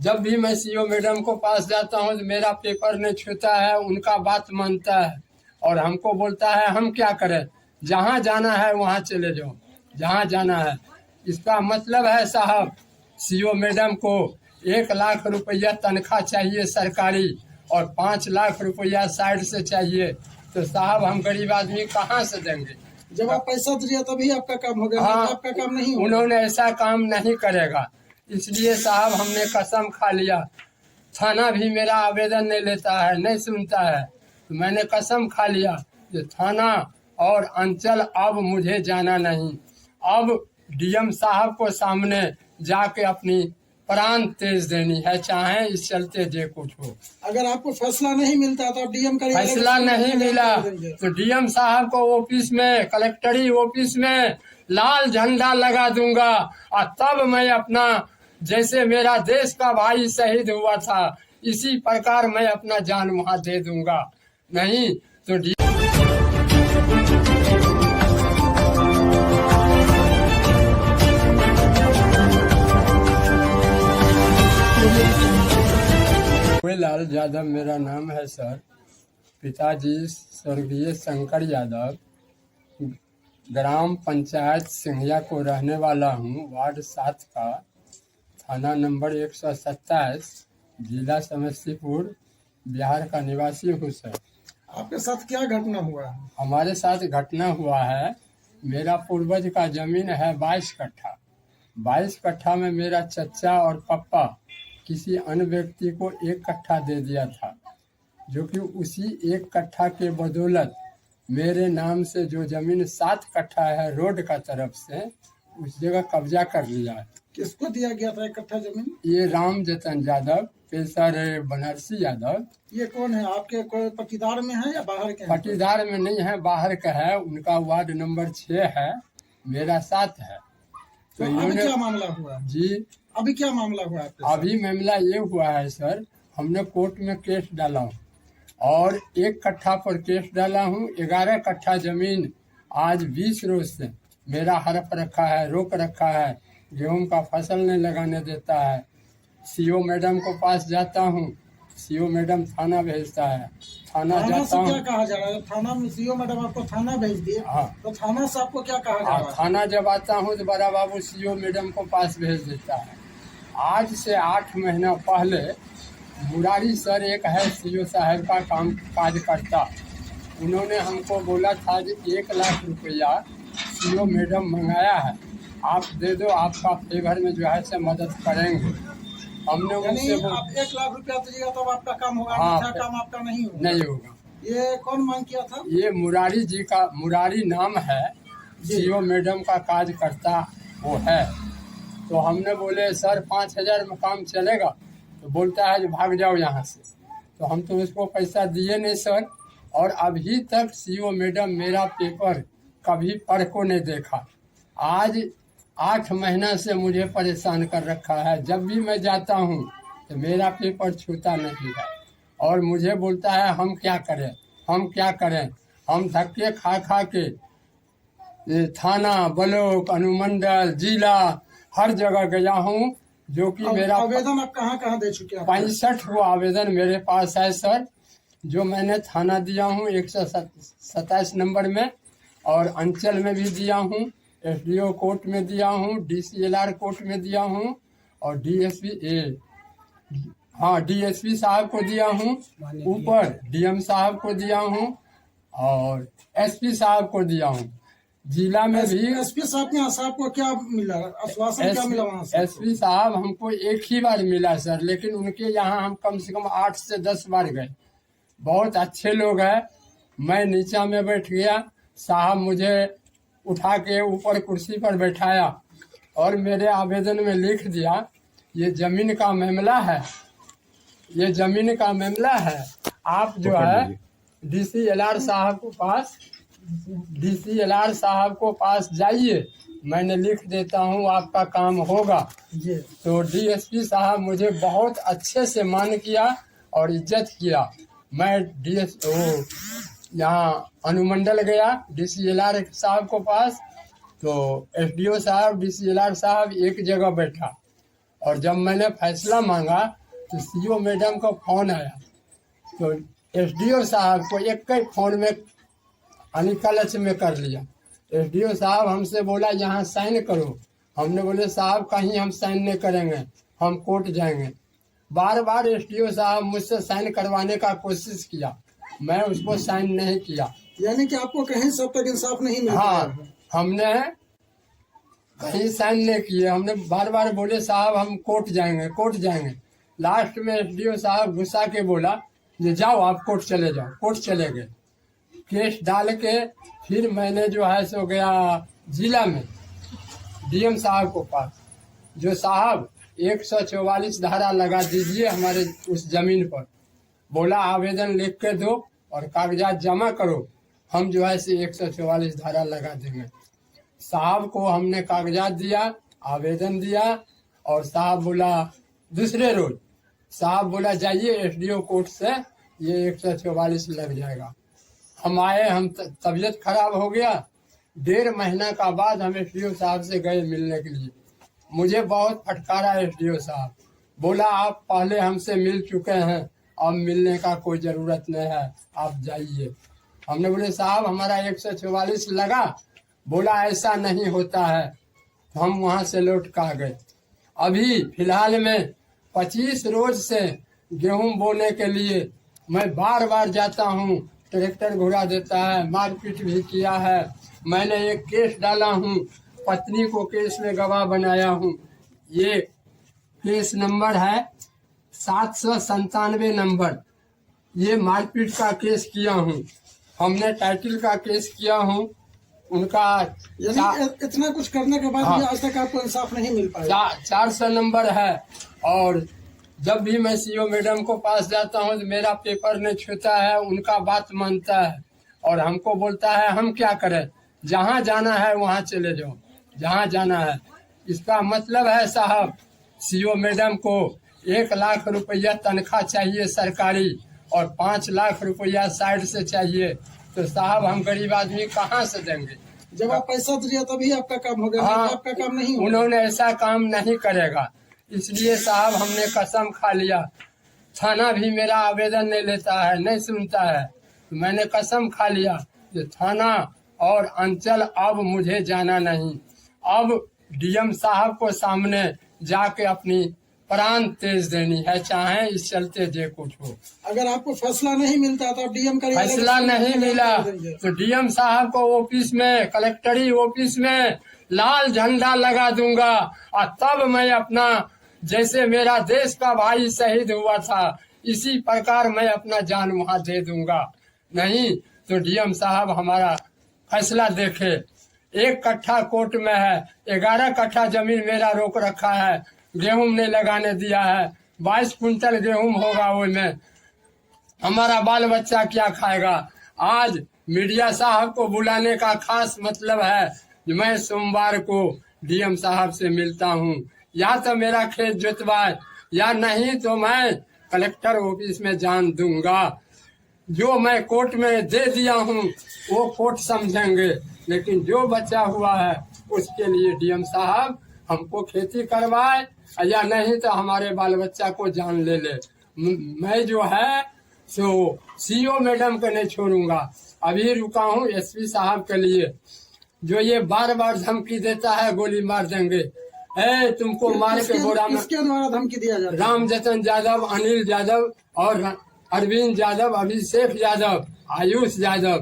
जब भी मैं सीओ मैडम को पास जाता हूँ तो मेरा पेपर नहीं छूता है, उनका बात मानता है और हमको बोलता है हम क्या करें, जहाँ जाना है वहाँ चले जाओ, जहाँ जाना है। इसका मतलब है साहब, सीओ मैडम को 1 लाख रुपया तनख्वाह चाहिए सरकारी और 5 लाख रुपया साइड से चाहिए, तो साहब हम गरीब आदमी कहाँ से देंगे। जब आप पैसा दीजिए तभी आपका काम होगा, हाँ, आपका काम नहीं होगा। उन्होंने ऐसा काम नहीं करेगा, इसलिए साहब हमने कसम खा लिया। थाना भी मेरा आवेदन नहीं लेता है, नहीं सुनता है, तो मैंने कसम खा लिया कि थाना और अंचल अब मुझे जाना नहीं। अब डीएम साहब को सामने जाके अपनी प्राण तेज देनी है, चाहे इस चलते जे कुछ हो। अगर आपको फैसला नहीं मिलता तो आप डीएम का फैसला नहीं मिला तो डीएम साहब को ऑफिस में, कलेक्टरी ऑफिस में लाल झंडा लगा दूंगा और तब मैं अपना, जैसे मेरा देश का भाई शहीद हुआ था, इसी प्रकार मैं अपना जान वहाँ दे दूंगा। नहीं तो लाल यादव मेरा नाम है सर। पिताजी स्वर्गीय शंकर यादव, ग्राम पंचायत सिंघिया को रहने वाला हूँ, वार्ड 7 का, थाना नंबर 127, जिला समस्तीपुर, बिहार का निवासी हूँ सर। आपके साथ क्या घटना हुआ है? हमारे साथ घटना हुआ है, मेरा पूर्वज का जमीन है 22 कट्ठा। 22 कट्ठा में मेरा चचा और पापा किसी अन्य व्यक्ति को 1 कट्ठा दे दिया था, जो कि उसी 1 कट्ठा के बदौलत मेरे नाम से जो जमीन 7 कट्ठा है रोड का तरफ से, उस जगह कब्जा कर लिया है। किसको दिया गया था 1 कट्ठा जमीन? ये राम जतन यादव, पेशर बनारसी यादव। ये कौन है? आपके कोई पटीदार में है या बाहर के? पटीदार में नहीं है, बाहर का है। उनका वार्ड नंबर 6 है, मेरा 7 है। तो अभी क्या मामला हुआ जी? अभी क्या मामला हुआ आपके? अभी मामला ये हुआ है सर, हमने कोर्ट में केस डाला हूँ और 1 कट्ठा पर केस डाला हूँ। 11 कट्ठा जमीन आज 20 रोज से मेरा हड़प रखा है, रोक रखा है, गेहूं का फसल नहीं लगाने देता है। सीओ मैडम को पास जाता हूँ, सीओ मैडम थाना भेजता है, थाना जाता हूँ। क्या कहा जा रहा है? थाना में सीओ मैडम आपको थाना भेज दिए? हाँ। तो थाना से आपको क्या कहा जा रहा है? थाना जब आता हूँ तो बड़ा बाबू सीओ मैडम को पास भेज देता है। आज से 8 महीना पहले मुरारी सर एक है सीओ साहब का काज करता, उन्होंने हमको बोला था कि 1 लाख रुपया सीओ मैडम मंगाया है, आप दे दो, आपका फेवर में जो है से मदद करेंगे। हमने उनसे आप 1 लाख रुपया दीजिएगा तब आपका काम होगा? हाँ, काम आपका नहीं होगा? नहीं होगा। ये कौन मांग किया था? ये मुरारी जी का, मुरारी नाम है, सीओ मैडम का काज करता वो है। तो हमने बोले सर 5000 में काम चलेगा, तो बोलता है जो भाग जाओ यहाँ से। तो हम तो उसको पैसा दिए नहीं सर, और अभी तक सीओ मैडम मेरा पेपर कभी पढ़ को नहीं देखा। आज 8 महीना से मुझे परेशान कर रखा है। जब भी मैं जाता हूँ तो मेरा पेपर छूता नहीं है और मुझे बोलता है हम क्या करें, हम क्या करें। हम धक्के खा खा के थाना, ब्लॉक, अनुमंडल, जिला, हर जगह गया हूँ, जो कि मेरा आवेदन आप कहाँ दे चुके हैं? 65 वो आवेदन मेरे पास है सर, जो मैंने थाना दिया हूँ 127 नंबर में, और अंचल में भी दिया हूँ, एसडीओ कोर्ट में दिया हूँ, डीसीएलआर कोर्ट में दिया हूँ, और डीएसपी साहब को दिया हूँ, ऊपर डीएम साहब को दिया हूँ और एसपी साहब को दिया हूँ। जिला में भी एसपी साहब के यहाँ को क्या मिला, आश्वासन क्या मिला वहाँ से? एसपी साहब हमको 1 ही बार मिला सर, लेकिन उनके यहाँ हम कम से कम 8 से 10 बार गए। बहुत अच्छे लोग हैं। मैं नीचा में बैठ गया, साहब मुझे उठा के ऊपर कुर्सी पर बैठाया और मेरे आवेदन में लिख दिया, ये जमीन का मामला है, ये जमीन का मामला है, आप जो है डीसीएलआर साहब को पास जाइए, मैंने लिख देता हूँ, आपका काम होगा। तो डीएसपी साहब मुझे बहुत अच्छे से मान किया और इज्जत किया। मैं यहाँ अनुमंडल गया डीसीएलआर साहब को पास, तो एसडीओ साहब, डीसीएलआर साहब एक जगह बैठा और जब मैंने फैसला मांगा तो सीओ मैडम का फोन आया, तो एसडीओ साहब को एक ही फोन में अनिकलच में कर लिया। एसडीओ साहब हमसे बोला यहाँ साइन करो, हमने बोले साहब कहीं हम साइन नहीं करेंगे, हम कोर्ट जाएंगे। बार बार एसडीओ साहब मुझसे साइन करवाने का कोशिश किया, मैं उसको साइन नहीं किया। यानी कि आपको कहीं सब तक इंसाफ नहीं मिल रहा है। हाँ, हमने कहीं साइन नहीं किए, हमने बार बार बोले साहब हम कोर्ट जाएंगे, कोर्ट जाएंगे। लास्ट में एसडीओ साहब गुस्सा के बोला कि जाओ आप कोर्ट चले जाओ। कोर्ट चले गए, केस डाल के फिर मैंने जो है सो गया जिला में डीएम साहब को पास, जो साहब 144 धारा लगा दीजिए हमारे उस जमीन पर। बोला आवेदन लिख के दो और कागजात जमा करो, हम जो है से 144 धारा लगा देंगे। साहब को हमने कागजात दिया, आवेदन दिया, और साहब बोला दूसरे रोज साहब बोला जाइए एसडीओ कोर्ट से ये 144 लग जाएगा। हम आए, हम तबीयत खराब हो गया। 1.5 महीना का बाद हम एसडीओ साहब से गए मिलने के लिए। मुझे बहुत फटकारा एसडीओ साहब, बोला आप पहले हमसे मिल चुके हैं, अब मिलने का कोई जरूरत नहीं है, आप जाइए। हमने बोले साहब हमारा 144 लगा, बोला ऐसा नहीं होता है, तो हम वहाँ से लौट कर आ गए। अभी फिलहाल में 25 रोज से गेहूं बोने के लिए मैं बार बार जाता हूँ, ट्रैक्टर घुरा देता है, मारपीट भी किया है। मैंने एक केस डाला हूँ, पत्नी को केस में गवाह बनाया हूँ। ये केस नंबर है 797 नंबर। ये मारपीट का केस किया हूँ, हमने टाइटल का केस किया हूँ। उनका इतना कुछ करने के बाद हाँ, भी आज तक आपको इंसाफ नहीं मिल पाया। 400 नंबर है। और जब भी मैं सीओ मैडम को पास जाता हूँ तो मेरा पेपर नहीं छूता है, उनका बात मानता है और हमको बोलता है हम क्या करें, जहाँ जाना है वहाँ चले जाओ, जहाँ जाना है। इसका मतलब है साहब सीओ मैडम को 1 लाख रुपया तनख्वाह चाहिए सरकारी और 5 लाख रुपया साइड से चाहिए, तो साहब हम गरीब आदमी कहाँ से देंगे। जब आप पैसा दिया तभी आपका काम होगा, हाँ, आपका काम नहीं होगा। उन्होंने ऐसा काम नहीं करेगा, इसलिए साहब हमने कसम खा लिया। थाना भी मेरा आवेदन नहीं लेता है, नहीं सुनता है, तो मैंने कसम खा लिया कि थाना और अंचल अब मुझे जाना नहीं। अब डीएम साहब को सामने जाके अपनी प्राण तेज देनी है, चाहे इस चलते जे कुछ हो। अगर आपको फैसला नहीं मिलता तो डीएम का फैसला नहीं मिला तो डीएम साहब को ऑफिस में, कलेक्टरी ऑफिस में लाल झंडा लगा दूंगा और तब मैं अपना, जैसे मेरा देश का भाई शहीद हुआ था, इसी प्रकार मैं अपना जान वहाँ दे दूंगा। नहीं तो डीएम साहब हमारा फैसला देखे। 1 कट्ठा कोर्ट में है, 11 कट्ठा जमीन मेरा रोक रखा है, गेहूं ने लगाने दिया है। 22 कुंटल गेहूं होगा, वो में हमारा बाल बच्चा क्या खाएगा। आज मीडिया साहब को बुलाने का खास मतलब है कि मैं सोमवार को डीएम साहब से मिलता हूं, या तो मेरा खेत जोतवाए या नहीं तो मैं कलेक्टर ऑफिस में जान दूंगा। जो मैं कोर्ट में दे दिया हूं वो कोर्ट समझेंगे, लेकिन जो बचा हुआ है उसके लिए डीएम साहब हमको खेती करवाए या नहीं तो हमारे बाल बच्चा को जान ले ले। मैं जो है सो सीओ मैडम को नहीं छोड़ूंगा। अभी रुका हूँ एसपी साहब के लिए, जो ये बार बार धमकी देता है गोली मार देंगे, तुमको मार के बोरा में। किसके द्वारा धमकी दिया जाता है? राम जतन यादव, अनिल यादव और अरविंद यादव, अभिषेक यादव, आयुष यादव।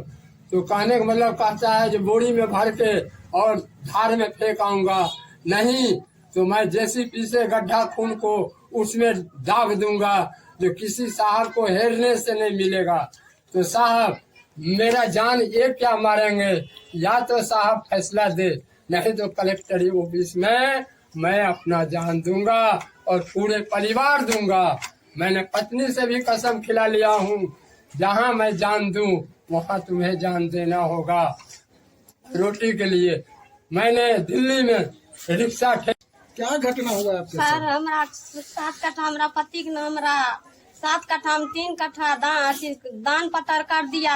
तो कहने का मतलब कहता है जो बोरी में भर के और धार में फेंक आऊंगा, नहीं तो मैं जेसीबी से गड्ढा खून को उसमें दाग दूंगा, जो किसी साहब को हेरने से नहीं मिलेगा। तो साहब मेरा जान ये क्या मारेंगे, या तो साहब फैसला दे, नहीं तो कलेक्टरी ऑफिस में मैं अपना जान दूंगा और पूरे परिवार दूंगा। मैंने पत्नी से भी कसम खिला लिया हूँ, जहाँ मैं जान दूं वहाँ तुम्हें जान देना होगा। रोटी के लिए मैंने दिल्ली में रिक्शा। क्या घटना हुआ आपके साथ? सर हमरा 7 कट्ठा हमरा पति के नाम रहा, 7 कट्ठा में 3 कट्ठा दान पत्र कर दिया।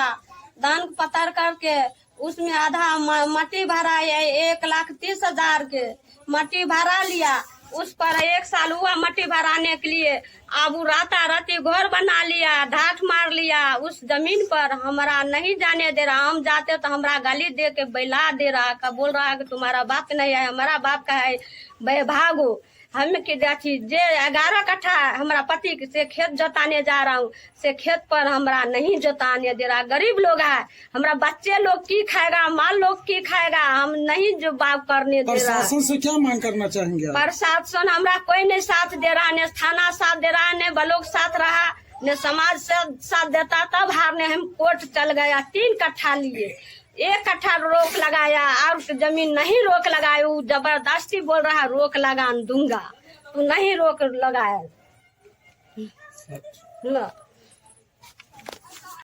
दान पत्र करके उसमें आधा मट्टी भरा, 1,30,000 के मट्टी भरा लिया। उस पर 1 साल हुआ मट्टी भराने के लिए। अब वो राताराती घर बना लिया, ढाठ मार लिया उस जमीन पर, हमारा नहीं जाने दे रहा। हम जाते तो हमारा गाली दे के बैला दे रहा, का बोल रहा है कि तुम्हारा बाप नहीं है, हमारा बाप का है, बे भागो। हम के जाती जे 11 कट्ठा हमारा पति से खेत जोताने जा रहा हूँ, से खेत पर हमरा नहीं जोताने दे रहा। गरीब लोग है, हमारा बच्चे लोग की खाएगा, माल लोग की खाएगा, हम नहीं जो बाप करने दे रहा। प्रशासन से क्या मांग करना चाहेंगे आप? प्रशासन हमरा कोई नहीं साथ दे रहा, न थाना साथ दे रहा, न बलोग साथ रहा, न समाज से साथ देता। तब हारने हम कोर्ट चल गया, 3 कट्ठा लिए, 1 कट्ठा रोक लगाया और जमीन नहीं रोक लगाया। वो जबरदस्ती बोल रहा रोक लगा दूंगा, तू नहीं रोक लगाया।